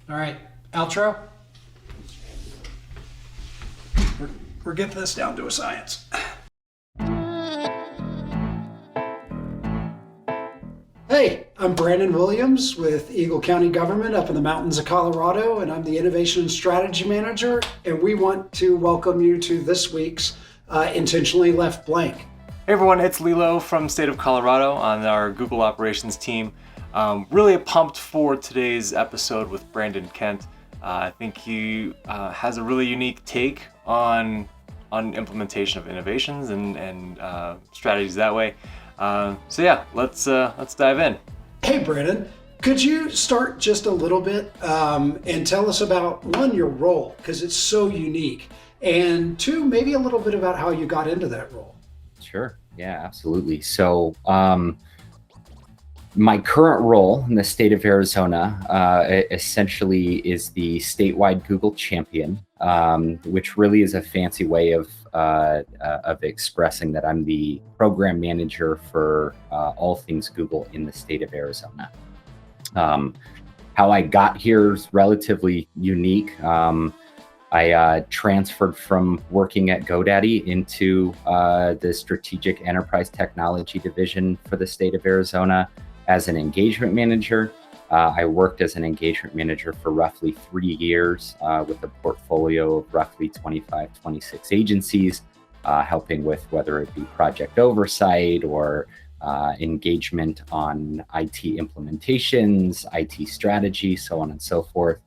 All right, outro. We're getting this down to a science. Hey, I'm Brandon Williams with Eagle County Government up in the mountains of Colorado, and I'm the Innovation and Strategy Manager, and we want to welcome you to this week's Intentionally Left Blank. Hey everyone, it's Lilo from State of Colorado on our Google Operations team. Really pumped for today's episode with Brandon Kent. I think he has a really unique take on implementation of innovations and strategies that way. So yeah, let's dive in. Hey Brandon, could you start just a little bit and tell us about, one, your role, because it's so unique, and two, maybe a little bit about how you got into that role. Sure. Yeah, absolutely. So my current role in the state of Arizona essentially is the Statewide Google Champion, which really is a fancy way of expressing that I'm the program manager for all things Google in the state of Arizona. How I got here is relatively unique. I transferred from working at GoDaddy into the Strategic Enterprise Technology Division for the state of Arizona as an engagement manager. I worked as an engagement manager for roughly 3 years with a portfolio of roughly 25, 26 agencies, helping with whether it be project oversight or engagement on IT implementations, IT strategy, so on and so forth.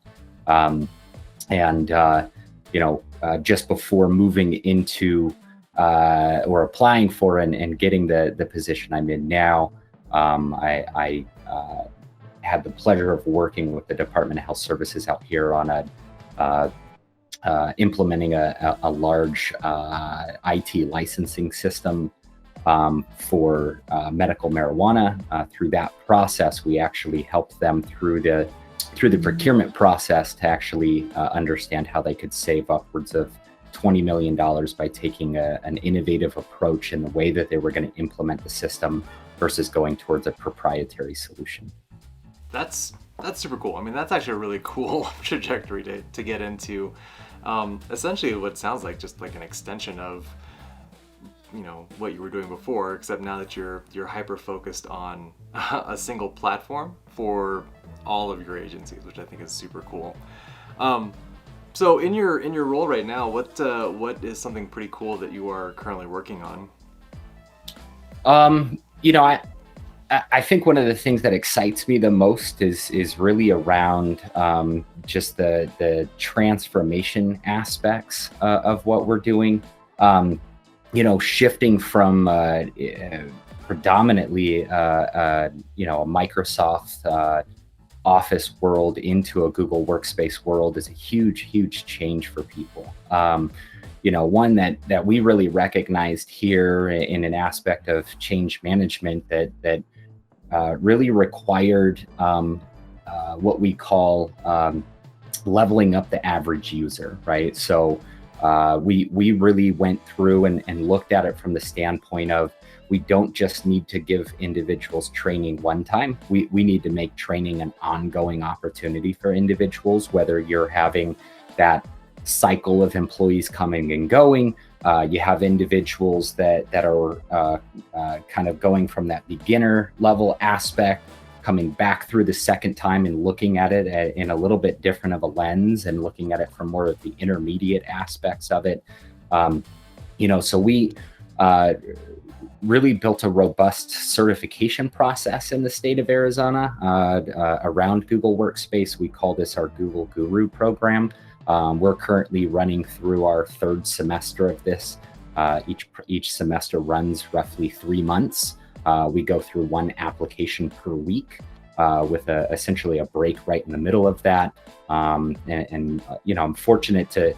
Just before moving into or applying for and getting the position I'm in now, I had the pleasure of working with the Department of Health Services out here on implementing a large IT licensing system for medical marijuana. Through that process, we actually helped them through the procurement process to actually understand how they could save upwards of $20 million by taking an innovative approach in the way that they were going to implement the system versus going towards a proprietary solution. That's super cool. I mean, that's actually a really cool trajectory to get into. Essentially what sounds like just like an extension of what you were doing before, except now that you're hyper focused on a single platform for all of your agencies, which I think is super cool. So in your role right now, what is something pretty cool that you are currently working on? I think one of the things that excites me the most is really around just the transformation aspects of what we're doing. Shifting from predominantly a Microsoft Office world into a Google Workspace world is a huge change for people. One that we really recognized here in an aspect of change management that really required what we call leveling up the average user, right? So we really went through and looked at it from the standpoint of, we don't just need to give individuals training one time. We need to make training an ongoing opportunity for individuals, whether you're having that cycle of employees coming and going. You have individuals that are kind of going from that beginner level aspect, coming back through the second time and looking at it in a little bit different of a lens and looking at it from more of the intermediate aspects of it. So we really built a robust certification process in the state of Arizona around Google Workspace. We call this our Google Guru program. We're currently running through our third semester of this. Each semester runs roughly 3 months. We go through one application per week with essentially a break right in the middle of that. I'm fortunate to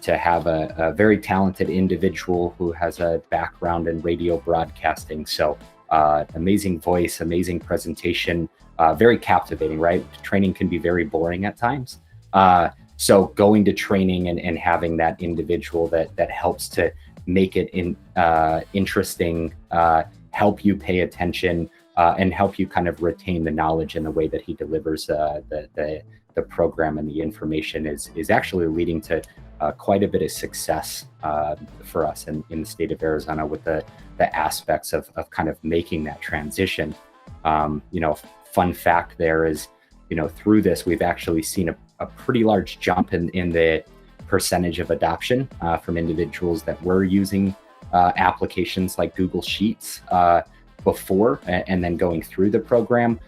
have a very talented individual who has a background in radio broadcasting. So amazing voice, amazing presentation, very captivating, right? Training can be very boring at times. So going to training and having that individual that helps to make it interesting, help you pay attention, and help you kind of retain the knowledge in the way that he delivers the program and the information is actually leading to quite a bit of success for us in the state of Arizona with the aspects of kind of making that transition. Fun fact there is, through this, we've actually seen a pretty large jump in the percentage of adoption from individuals that were using applications like Google Sheets before and then going through the program.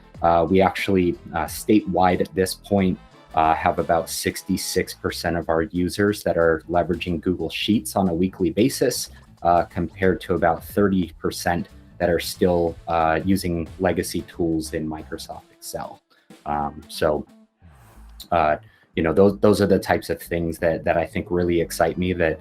We actually statewide at this point have about 66% of our users that are leveraging Google Sheets on a weekly basis, compared to about 30% that are still using legacy tools in Microsoft Excel. Those are the types of things that I think really excite me, that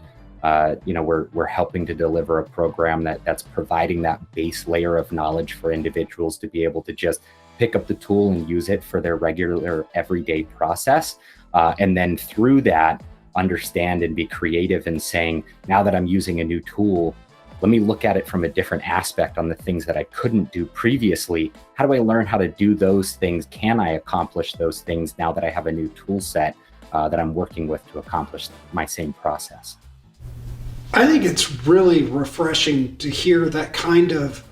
we're helping to deliver a program that's providing that base layer of knowledge for individuals to be able to just pick up the tool and use it for their regular everyday process. And then through that, understand and be creative in saying, now that I'm using a new tool, let me look at it from a different aspect on the things that I couldn't do previously. How do I learn how to do those things? Can I accomplish those things now that I have a new tool set that I'm working with to accomplish my same process? I think it's really refreshing to hear that kind of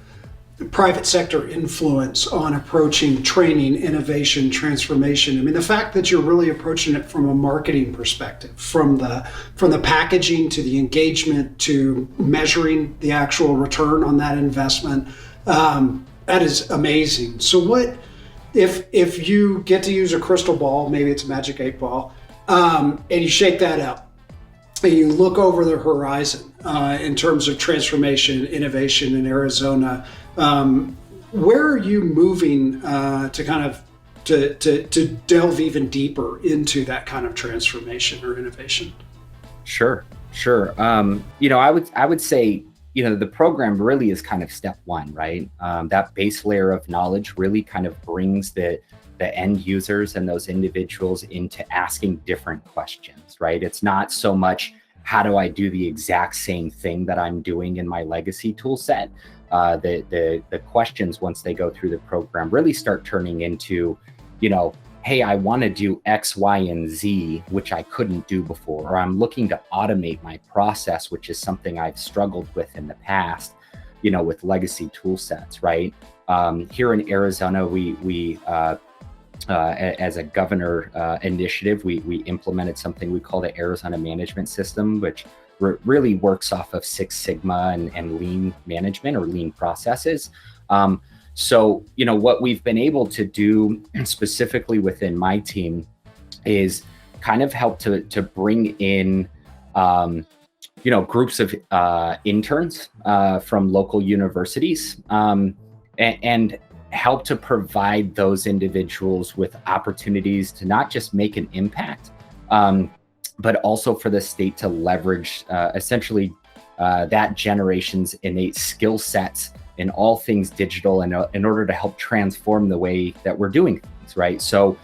private sector influence on approaching training, innovation, transformation. I mean, the fact that you're really approaching it from a marketing perspective, from the packaging to the engagement to measuring the actual return on that investment, that is amazing. So what if you get to use a crystal ball, maybe it's a magic 8-ball, and you shake that up and you look over the horizon in terms of transformation, innovation in Arizona, where are you moving to kind of to delve even deeper into that kind of transformation or innovation? Sure. I would say, the program really is kind of step one, right? That base layer of knowledge really kind of brings the end users and those individuals into asking different questions, right? It's not so much, how do I do the exact same thing that I'm doing in my legacy tool set? The questions, once they go through the program, really start turning into, hey, I want to do X, Y, and Z, which I couldn't do before, or I'm looking to automate my process, which is something I've struggled with in the past, with legacy tool sets, right? Here in Arizona, we as a governor initiative, we implemented something we call the Arizona Management System, which really works off of Six Sigma and lean management or lean processes. So, what we've been able to do specifically within my team is kind of help to bring in, groups of interns from local universities and help to provide those individuals with opportunities to not just make an impact, but also for the state to leverage essentially that generation's innate skill sets in all things digital in order to help transform the way that we're doing things, right? So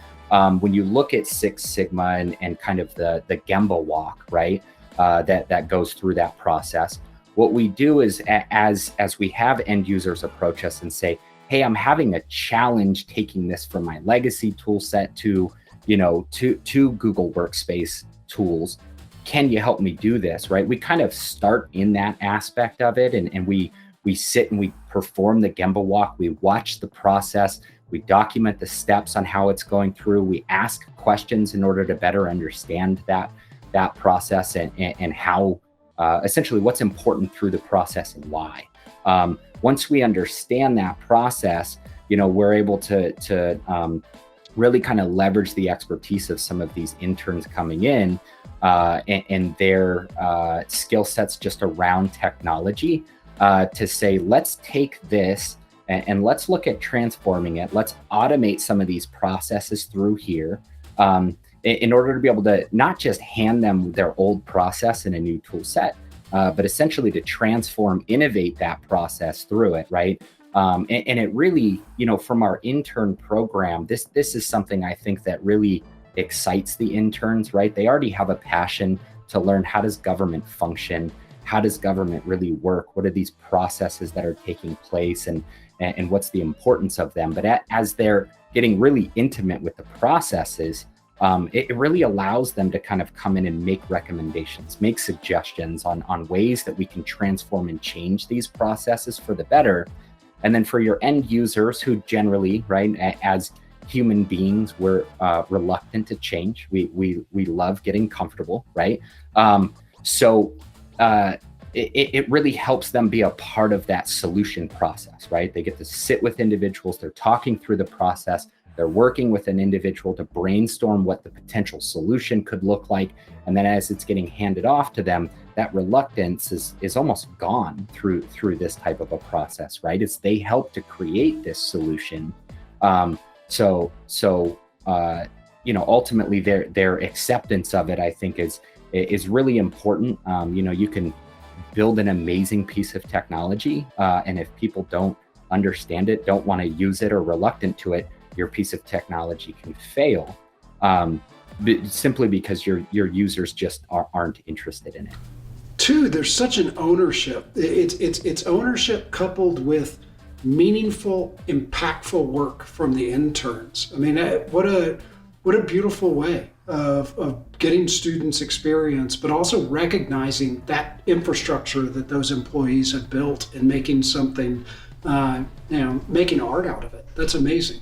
when you look at Six Sigma and kind of the Gemba walk, right, that goes through that process, what we do is as we have end users approach us and say, hey, I'm having a challenge taking this from my legacy tool set to Google Workspace tools. Can you help me do this, right? We kind of start in that aspect of it, and we sit and we perform the Gemba walk. We watch the process. We document the steps on how it's going through. We ask questions in order to better understand that process and how essentially what's important through the process and why. Once we understand that process, we're able to really kind of leverage the expertise of some of these interns coming in and their skill sets just around technology to say, let's take this and let's look at transforming it. Let's automate some of these processes through here in order to be able to not just hand them their old process in a new tool set, but essentially to transform, innovate that process through it, right? And it really, from our intern program, this is something I think that really excites the interns, right? They already have a passion to learn, how does government function? How does government really work? What are these processes that are taking place and what's the importance of them? But as they're getting really intimate with the processes, it really allows them to kind of come in and make recommendations, make suggestions on ways that we can transform and change these processes for the better. And then for your end users who generally, right, as human beings, we're reluctant to change. We love getting comfortable, right? It really helps them be a part of that solution process, right? They get to sit with individuals, they're talking through the process, they're working with an individual to brainstorm what the potential solution could look like. And then as it's getting handed off to them, that reluctance is almost gone through this type of a process, right? It's they help to create this solution. Ultimately their acceptance of it, I think is really important. You can build an amazing piece of technology, and if people don't understand it, don't want to use it, or reluctant to it, your piece of technology can fail, simply because your users just aren't interested in it. Two, there's such an ownership. It's ownership coupled with meaningful, impactful work from the interns. I mean, what a beautiful way of getting students experience, but also recognizing that infrastructure that those employees have built and making something, making art out of it. That's amazing.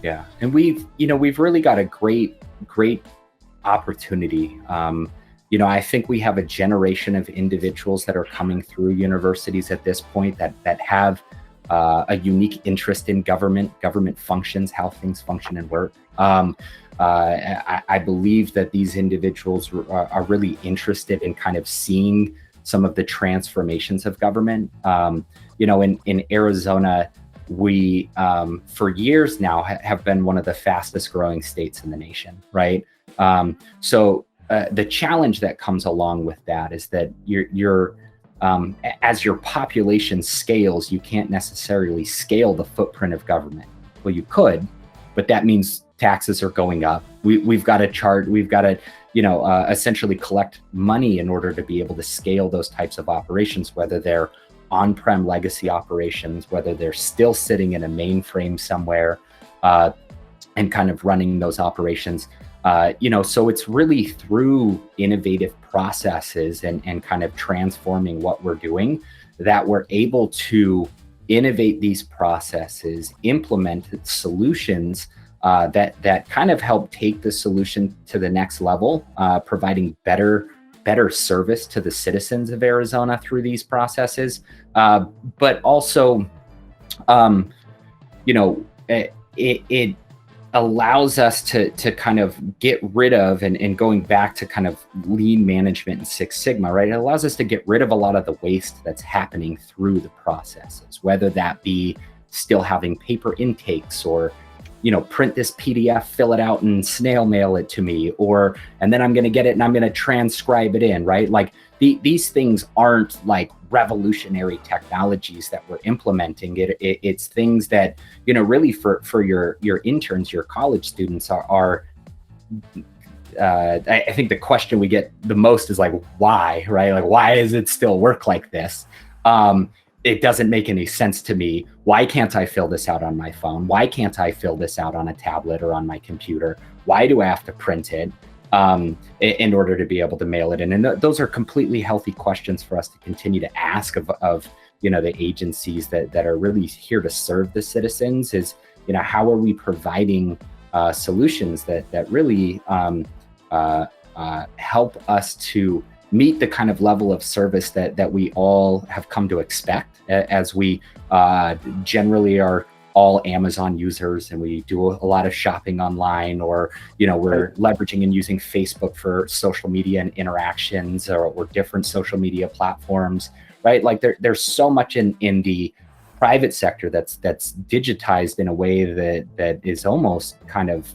Yeah, and we've really got a great opportunity. I think we have a generation of individuals that are coming through universities at this point that have a unique interest in government functions, how things function and work. I believe that these individuals are really interested in kind of seeing some of the transformations of government. In Arizona, we for years now have been one of the fastest growing states in the nation, right? The challenge that comes along with that is that you're as your population scales, you can't necessarily scale the footprint of government. Well, you could, but that means taxes are going up. We've got to essentially collect money in order to be able to scale those types of operations, whether they're on-prem legacy operations, whether they're still sitting in a mainframe somewhere and kind of running those operations. So it's really through innovative processes and kind of transforming what we're doing that we're able to innovate these processes, implement solutions that kind of help take the solution to the next level, providing better service to the citizens of Arizona through these processes. But also, it allows us to kind of get rid of, and going back to kind of lean management and Six Sigma, right? It allows us to get rid of a lot of the waste that's happening through the processes, whether that be still having paper intakes, or print this PDF, fill it out and snail mail it to me, and then I'm going to get it and I'm going to transcribe it in, right? Like these things aren't like revolutionary technologies that we're implementing. It's things that, really for your interns, your college students are I think the question we get the most is like, why, right? Like, why does it still work like this? It doesn't make any sense to me. Why can't I fill this out on my phone? Why can't I fill this out on a tablet or on my computer? Why do I have to print it in order to be able to mail it in? And those are completely healthy questions for us to continue to ask of the agencies that are really here to serve the citizens. Is how are we providing solutions that really help us to meet the kind of level of service that we all have come to expect, as we generally are all Amazon users and we do a lot of shopping online, or we're leveraging and using Facebook for social media and interactions, or different social media platforms, right? Like there's so much in the private sector that's digitized in a way that is almost kind of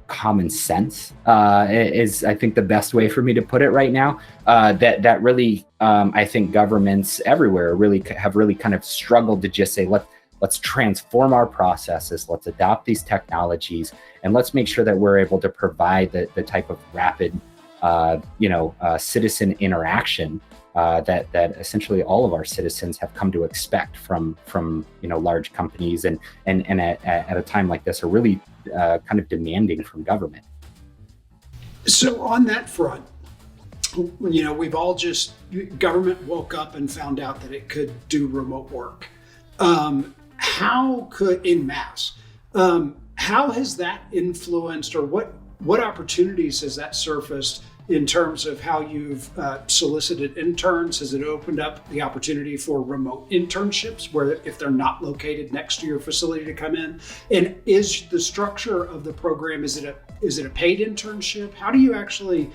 common sense, is I think the best way for me to put it right now. That really, I think governments everywhere have really kind of struggled to just say, let's transform our processes, let's adopt these technologies, and let's make sure that we're able to provide the type of rapid, citizen interaction that essentially all of our citizens have come to expect from large companies, and at a time like this are really kind of demanding from government. So on that front, we've all government woke up and found out that it could do remote work. How could, en masse, how has that influenced, or what opportunities has that surfaced in terms of how you've solicited interns? Has it opened up the opportunity for remote internships where if they're not located next to your facility to come in? And is the structure of the program, is it a paid internship? How do you actually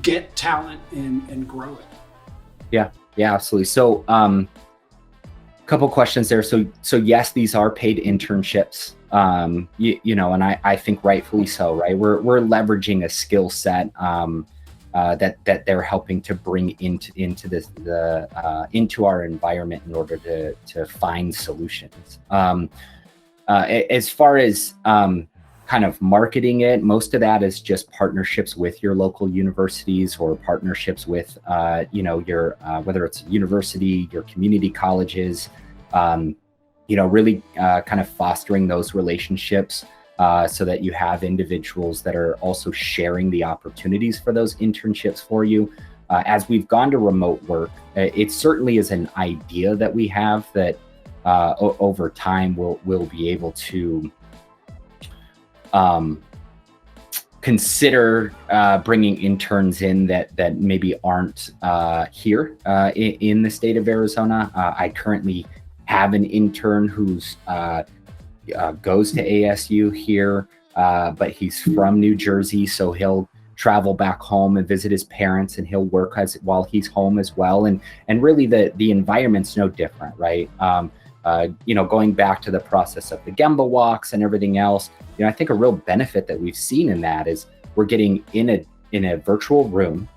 get talent and grow it? Yeah, absolutely. So couple questions there. So yes, these are paid internships. And I think rightfully so, right? We're leveraging a skill set that they're helping to bring into this into our environment in order to find solutions. As far as kind of marketing it, most of that is just partnerships with your local universities or partnerships with your whether it's a university, your community colleges, really kind of fostering those relationships so that you have individuals that are also sharing the opportunities for those internships for you. As we've gone to remote work, it certainly is an idea that we have that over time we'll be able to consider bringing interns in that maybe aren't here in the state of Arizona. I currently have an intern who's goes to ASU here, but he's from New Jersey, so he'll travel back home and visit his parents, and he'll work while he's home as well. And really the environment's no different, right? Going back to the process of the Gemba walks and everything else, I think a real benefit that we've seen in that is we're getting in a virtual room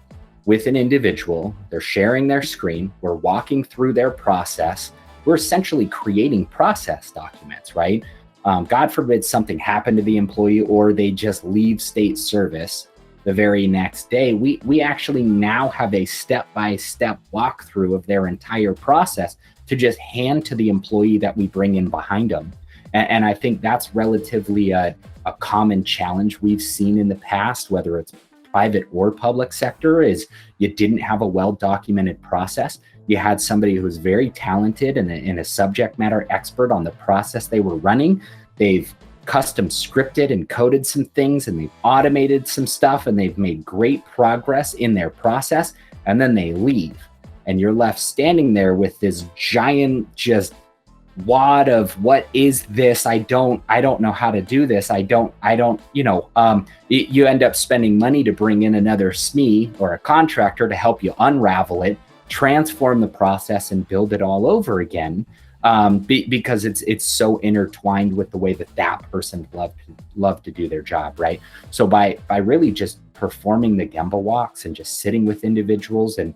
with an individual. They're sharing their screen. We're walking through their process. We're essentially creating process documents, right? God forbid something happened to the employee or they just leave state service the very next day. We actually now have a step-by-step walkthrough of their entire process to just hand to the employee that we bring in behind them. And I think that's relatively a common challenge we've seen in the past, whether it's private or public sector, is you didn't have a well-documented process. You had somebody who's very talented and a subject matter expert on the process they were running. They've custom scripted and coded some things, and they've automated some stuff, and they've made great progress in their process, and then they leave. And you're left standing there with this giant just wad of what is this? I don't know how to do this. You end up spending money to bring in another SME or a contractor to help you unravel it, transform the process, and build it all over again. Because it's so intertwined with the way that person loved to do their job, right? So by really just performing the Gemba walks and just sitting with individuals and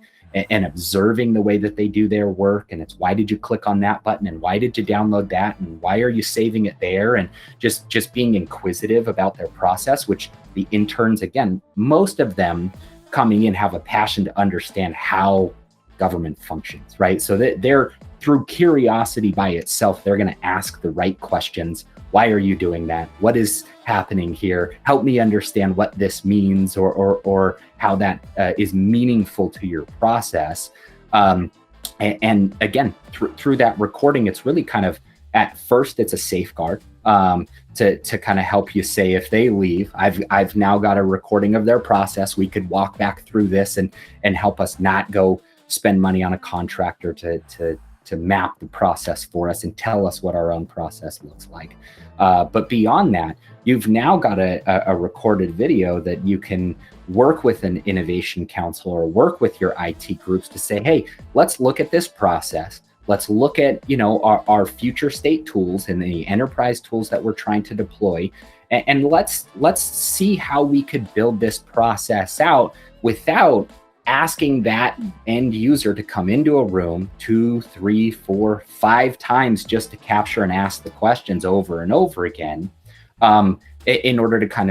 observing the way that they do their work, and it's why did you click on that button, and why did you download that, and why are you saving it there, and just being inquisitive about their process, which the interns, again, most of them coming in have a passion to understand how government functions, right? So that they're, through curiosity by itself, they're going to ask the right questions. Why are you doing that? What is happening here? Help me understand what this means, or how that is meaningful to your process. And again, through that recording, it's really kind of, at first, it's a safeguard to kind of help you say, if they leave, I've now got a recording of their process. We could walk back through this and help us not go spend money on a contractor to map the process for us and tell us what our own process looks like. But beyond that, you've now got a recorded video that you can work with an innovation council or work with your IT groups to say, hey, let's look at this process. Let's look at, our future state tools and the enterprise tools that we're trying to deploy. And let's see how we could build this process out without asking that end user to come into a room 2, 3, 4, 5 times just to capture and ask the questions over and over again, in order to kind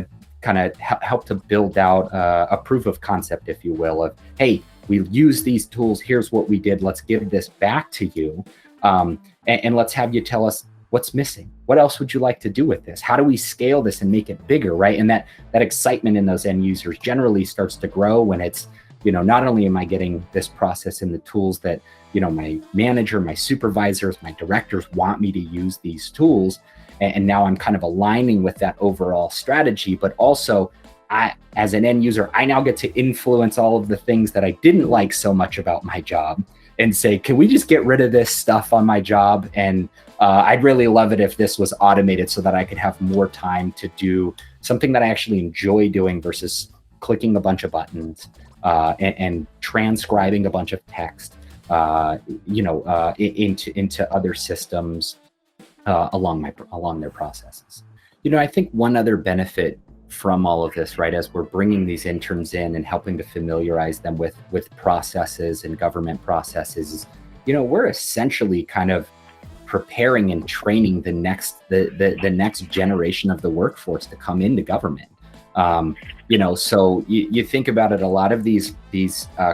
of help to build out a proof of concept, if you will, of, hey, we use these tools, here's what we did, let's give this back to you, and let's have you tell us what's missing? What else would you like to do with this? How do we scale this and make it bigger, right? And that excitement in those end users generally starts to grow when it's, not only am I getting this process in the tools that, my manager, my supervisors, my directors want me to use these tools. And now I'm kind of aligning with that overall strategy, but also I, as an end user, I now get to influence all of the things that I didn't like so much about my job and say, can we just get rid of this stuff on my job? And I'd really love it if this was automated so that I could have more time to do something that I actually enjoy doing versus clicking a bunch of buttons and transcribing a bunch of text, into other systems along their processes. I think one other benefit from all of this, right, as we're bringing these interns in and helping to familiarize them with processes and government processes, is, we're essentially kind of preparing and training the next generation of the workforce to come into government. So you think about it, a lot of these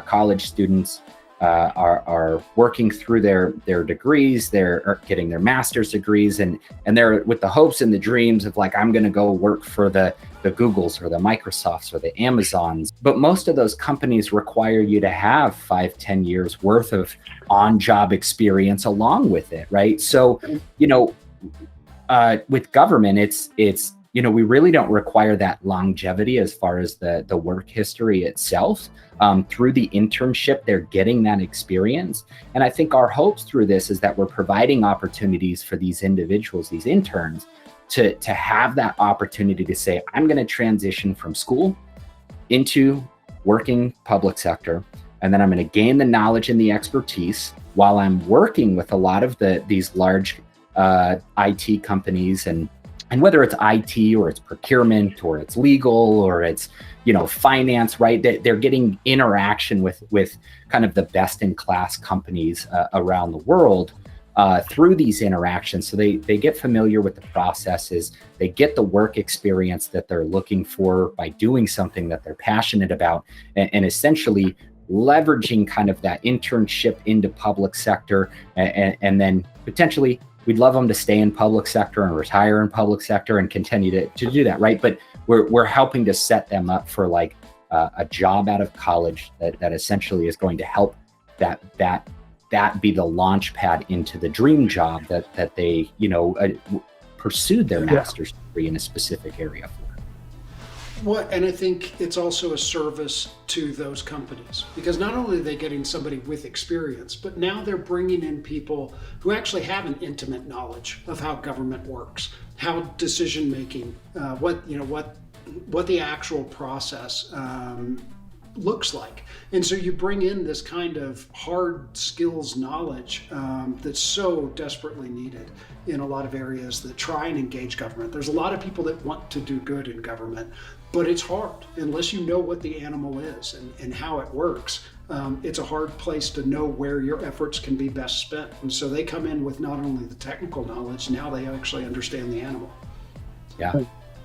college students are working through their degrees, they're getting their master's degrees, and they're with the hopes and the dreams of like, I'm going to go work for the Googles or the Microsofts or the Amazons. But most of those companies require you to have 5-10 years worth of on-job experience along with it, right? So, with government, it's we really don't require that longevity as far as the work history itself. Through the internship, they're getting that experience. And I think our hopes through this is that we're providing opportunities for these individuals, these interns, to have that opportunity to say, I'm going to transition from school into working public sector, and then I'm going to gain the knowledge and the expertise while I'm working with a lot of these large IT companies, and whether it's IT or it's procurement or it's legal or it's finance, right? They're getting interaction with kind of the best in class companies around the world through these interactions. So they get familiar with the processes, they get the work experience that they're looking for by doing something that they're passionate about, and essentially leveraging kind of that internship into public sector, and then potentially we'd love them to stay in public sector and retire in public sector and continue to do that, right? But we're helping to set them up for like a job out of college that essentially is going to help that be the launch pad into the dream job that they pursued their master's degree in a specific area for. Well, and I think it's also a service to those companies, because not only are they getting somebody with experience, but now they're bringing in people who actually have an intimate knowledge of how government works, how decision making, what the actual process looks like. And so you bring in this kind of hard skills knowledge that's so desperately needed in a lot of areas that try and engage government. There's a lot of people that want to do good in government, but it's hard unless you know what the animal is and how it works. It's a hard place to know where your efforts can be best spent. And so they come in with not only the technical knowledge, now they actually understand the animal.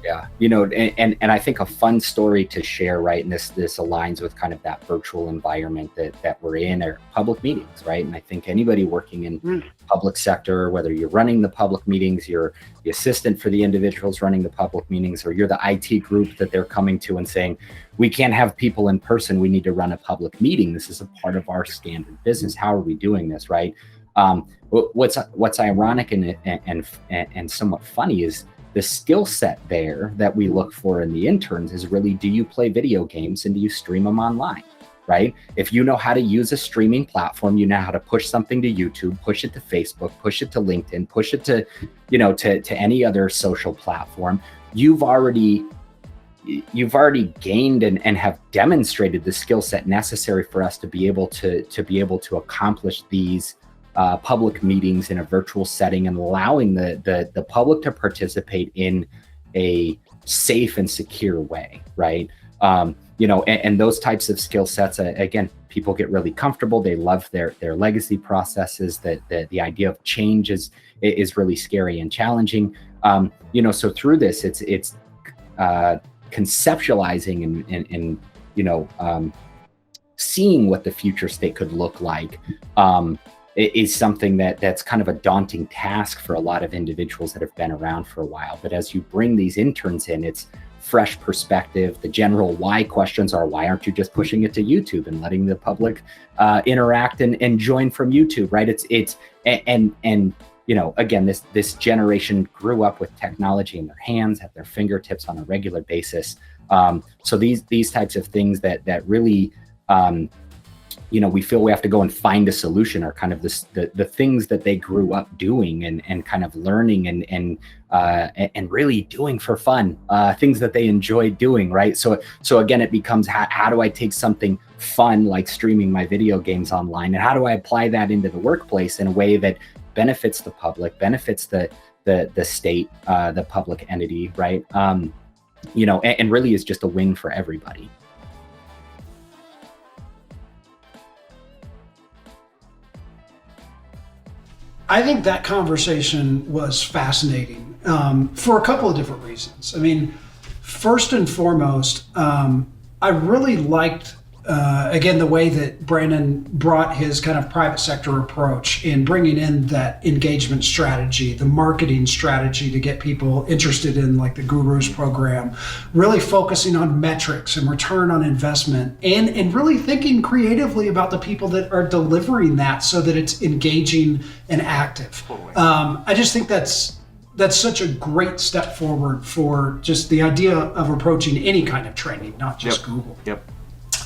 Yeah, and I think a fun story to share, right? And this aligns with kind of that virtual environment that we're in, are public meetings, right? And I think anybody working in public sector, whether you're running the public meetings, you're the assistant for the individuals running the public meetings, or you're the IT group that they're coming to and saying, we can't have people in person, we need to run a public meeting. This is a part of our standard business. How are we doing this, right? What's ironic and somewhat funny is the skill set there that we look for in the interns is really, do you play video games and do you stream them online, right? If you know how to use a streaming platform, you know how to push something to YouTube, push it to Facebook, push it to LinkedIn, push it to, to any other social platform. You've already gained and have demonstrated the skill set necessary for us to be able to accomplish these public meetings in a virtual setting, and allowing the public to participate in a safe and secure way, right? And those types of skill sets, again, people get really comfortable. They love their legacy processes. That the idea of change is really scary and challenging. So through this, it's conceptualizing and seeing what the future state could look like. is something that's kind of a daunting task for a lot of individuals that have been around for a while. But as you bring these interns in, it's fresh perspective. The general why questions are, why aren't you just pushing it to YouTube and letting the public interact and join from YouTube, right? And you know, again, this generation grew up with technology in their hands, at their fingertips on a regular basis. So these types of things that really, you know, we feel we have to go and find a solution are kind of the things that they grew up doing and kind of learning and really doing for fun, things that they enjoy doing, right? So again, it becomes how do I take something fun like streaming my video games online, and how do I apply that into the workplace in a way that benefits the public, benefits the state, the public entity, right? You know, and really is just a win for everybody. I think that conversation was fascinating for a couple of different reasons. I mean, first and foremost, I really liked, again, the way that Brandon brought his kind of private sector approach in bringing in that engagement strategy, the marketing strategy to get people interested in like the Gurus program, really focusing on metrics and return on investment, and really thinking creatively about the people that are delivering that so that it's engaging and active. I just think that's such a great step forward for just the idea of approaching any kind of training, not just Google. Yep.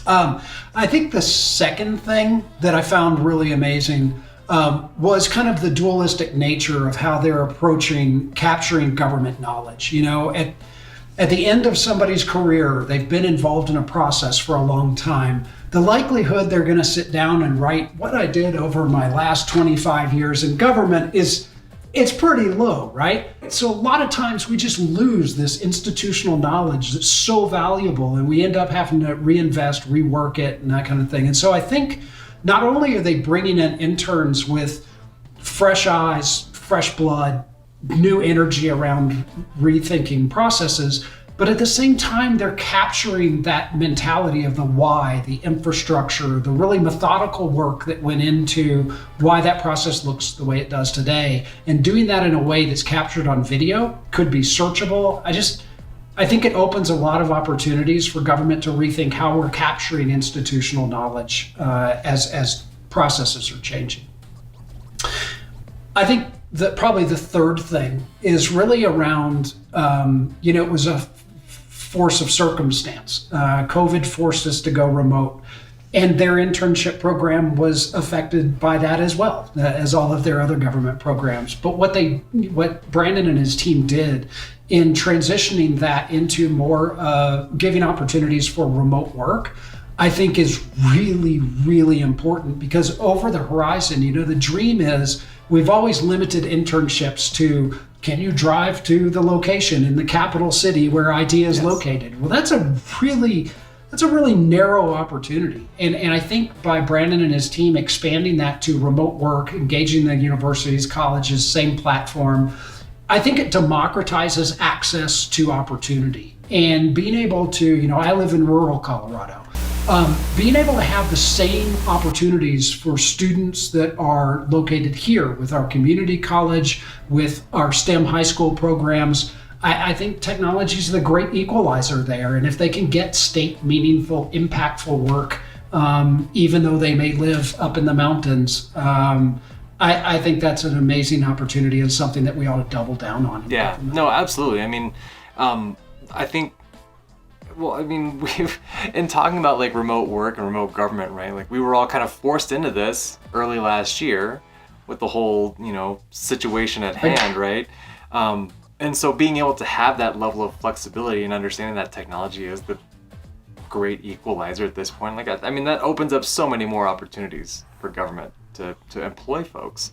I think the second thing that I found really amazing was kind of the dualistic nature of how they're approaching capturing government knowledge. You know, at the end of somebody's career, they've been involved in a process for a long time. The likelihood they're going to sit down and write what I did over my last 25 years in government it's pretty low, right? So a lot of times we just lose this institutional knowledge that's so valuable, and we end up having to reinvest, rework it, and that kind of thing. And so I think not only are they bringing in interns with fresh eyes, fresh blood, new energy around rethinking processes, but at the same time, they're capturing that mentality of the why, the infrastructure, the really methodical work that went into why that process looks the way it does today, and doing that in a way that's captured on video, could be searchable. I think it opens a lot of opportunities for government to rethink how we're capturing institutional knowledge as processes are changing. I think that probably the third thing is really around, you know, it was a force of circumstance. COVID forced us to go remote, and their internship program was affected by that as well, as all of their other government programs. But what Brandon and his team did in transitioning that into more giving opportunities for remote work, I think is really, really important, because over the horizon, you know, the dream is we've always limited internships to, can you drive to the location in the capital city where IT is located? Well, that's a really narrow opportunity. And I think by Brandon and his team expanding that to remote work, engaging the universities, colleges, same platform, I think it democratizes access to opportunity. And being able to, you know, I live in rural Colorado. Being able to have the same opportunities for students that are located here with our community college, with our STEM high school programs, I think technology is the great equalizer there. And if they can get state meaningful, impactful work, even though they may live up in the mountains, I think that's an amazing opportunity and something that we ought to double down on. Yeah, no, absolutely. I mean, I think, well, I mean, we've, in talking about like remote work and remote government, right? Like we were all kind of forced into this early last year with the whole, you know, situation at hand, right? And so being able to have that level of flexibility and understanding that technology is the great equalizer at this point. Like, I mean, that opens up so many more opportunities for government to employ folks.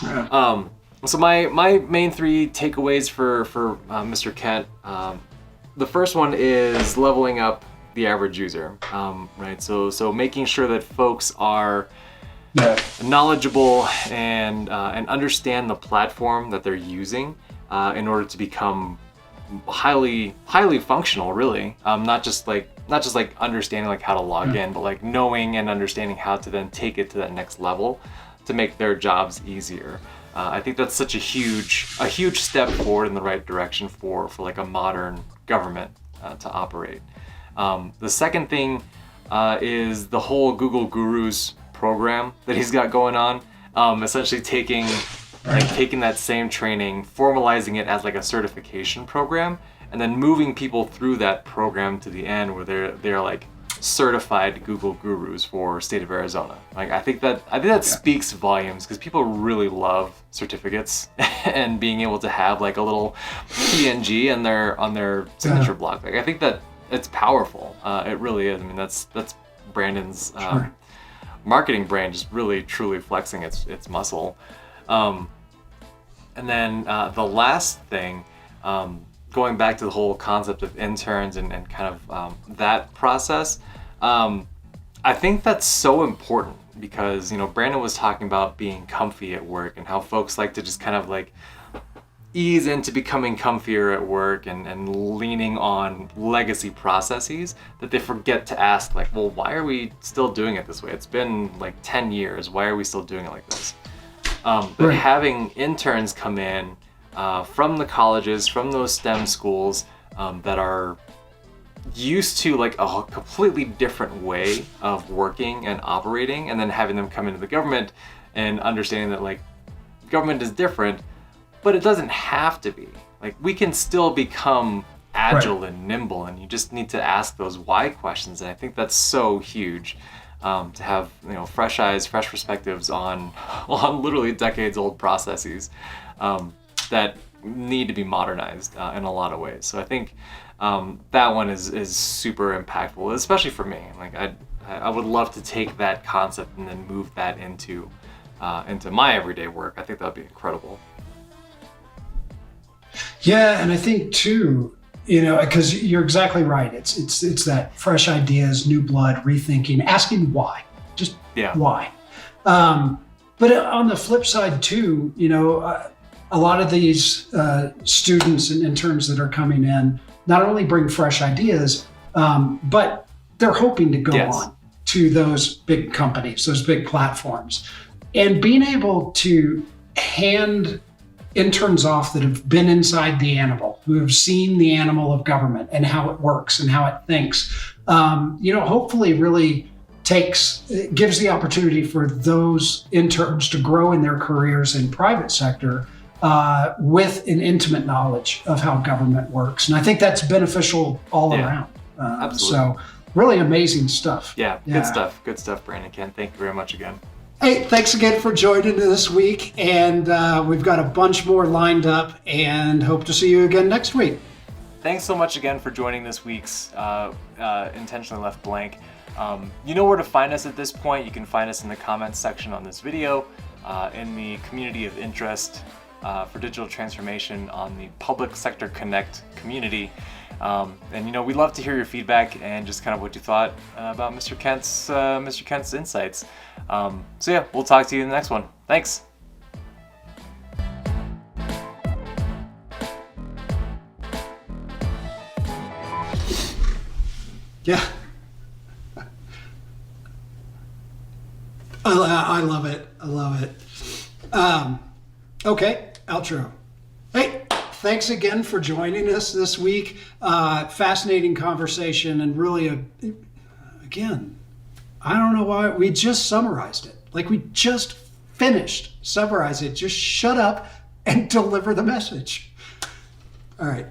Yeah. So my main three takeaways for Mr. Kent, the first one is leveling up the average user, right? So making sure that folks are knowledgeable and understand the platform that they're using in order to become highly functional, really. Not just like understanding like how to log in, but like knowing and understanding how to then take it to that next level to make their jobs easier. I think that's such a huge step forward in the right direction for like a modern government to operate. The second thing is the whole Google Gurus program that he's got going on. Essentially taking that same training, formalizing it as like a certification program, and then moving people through that program to the end where they're like certified Google Gurus for state of Arizona. Like I think that speaks volumes, because people really love certificates and being able to have like a little PNG on their signature block. Like I think that it's powerful. It really is. I mean, that's Brandon's marketing brain just really truly flexing its muscle. And then the last thing, going back to the whole concept of interns and kind of that process, I think that's so important because, Brandon was talking about being comfy at work and how folks like to just kind of like ease into becoming comfier at work and leaning on legacy processes that they forget to ask, like, well, why are we still doing it this way? It's been like 10 years. Why are we still doing it like this? But having interns come in from the colleges, from those STEM schools that are used to like a completely different way of working and operating, and then having them come into the government and understanding that like government is different, but it doesn't have to be. Like we can still become agile and nimble, and you just need to ask those why questions. And I think that's so huge. To have fresh eyes, fresh perspectives on literally decades old processes that need to be modernized in a lot of ways. So I think that one is super impactful, especially for me. Like I would love to take that concept and then move that into my everyday work. I think that would be incredible. Yeah, and I think too, because you're exactly right. It's that fresh ideas, new blood, rethinking, asking why, just why. But on the flip side too, a lot of these students and interns that are coming in not only bring fresh ideas, but they're hoping to go on to those big companies, those big platforms, and being able to hand interns off that have been inside the animal, who have seen the animal of government and how it works and how it thinks, hopefully really gives the opportunity for those interns to grow in their careers in private sector with an intimate knowledge of how government works. And I think that's beneficial all around. Absolutely. So really amazing stuff. Yeah, good stuff, Brandon. Ken, thank you very much again. Hey, thanks again for joining this week. And we've got a bunch more lined up and hope to see you again next week. Thanks so much again for joining this week's Intentionally Left Blank. You know where to find us at this point. You can find us in the comments section on this video, in the community of interest for digital transformation on the Public Sector Connect community. And we'd love to hear your feedback and just kind of what you thought about Mr. Kent's insights. So yeah, we'll talk to you in the next one. Thanks. Yeah. I love it. I love it. Okay, outro. Hey, thanks again for joining us this week. Fascinating conversation, and really, again, I don't know why we just summarized it. Like we just finished summarize it. Just shut up and deliver the message. All right.